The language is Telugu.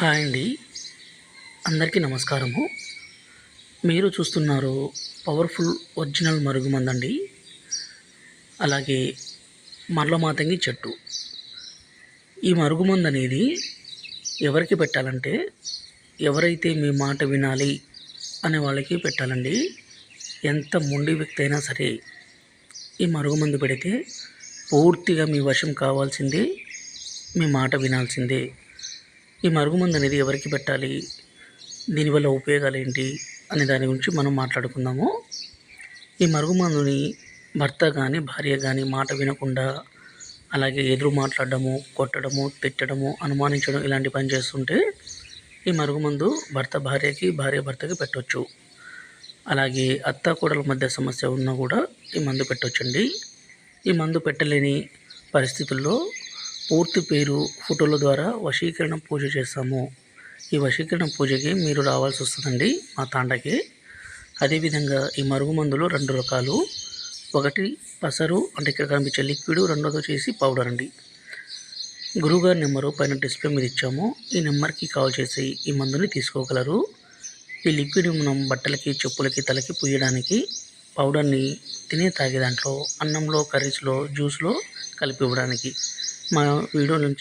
హాయ్ అండి. అందరికీ నమస్కారము. మీరు చూస్తున్నారు పవర్ఫుల్ ఒరిజినల్ మరుగుమందండి. అలాగే మరలమాతంగి చెట్టు. ఈ మరుగుమందు అనేది ఎవరికి పెట్టాలంటే, ఎవరైతే మీ మాట వినాలి అనే వాళ్ళకి పెట్టాలండి. ఎంత మొండి వ్యక్తి అయినా సరే ఈ మరుగుమందు పెడితే పూర్తిగా మీ వశం కావాల్సిందే, మీ మాట వినాల్సిందే. ఈ మరుగుమందు అనేది ఎవరికి పెట్టాలి, దీనివల్ల ఉపయోగాలు ఏంటి అనే దాని గురించి మనం మాట్లాడుకుందాము. ఈ మరుగుమందుని భర్త కానీ భార్య కానీ మాట వినకుండా, అలాగే ఎదురు మాట్లాడడము, కొట్టడము, తిట్టడము, అనుమానించడం ఇలాంటి పని చేస్తుంటే ఈ మరుగుమందు భర్త భార్యకి, భార్య భర్తకి పెట్టవచ్చు. అలాగే అత్త కోడల మధ్య సమస్య ఉన్నా కూడా ఈ మందు పెట్టవచ్చండి. ఈ మందు పెట్టలేని పరిస్థితుల్లో పూర్తి పేరు ఫోటోల ద్వారా వశీకరణ పూజ చేస్తాము. ఈ వశీకరణ పూజకి మీరు రావాల్సి వస్తుందండి మా తాండకి. అదేవిధంగా ఈ మరుగుమందులో 2 రకాలు. ఒకటి పసరు, అంటే ఇక్కడ కనిపించే లిక్విడ్. రెండోది వచ్చేసి పౌడర్ అండి. గురువుగారి నెంబరు పైన డిస్ప్లే మీద ఇచ్చాము. ఈ నెంబర్కి కాల్ చేసి ఈ మందుని తీసుకోగలరు. ఈ లిక్విడ్ మనం బట్టలకి, చెప్పులకి, తలకి పూయడానికి, పౌడర్ని తినే తాగే దాంట్లో, అన్నంలో, కర్రీస్లో, జ్యూస్లో కలిపి ఇవ్వడానికి. మా వీడియో నుంచి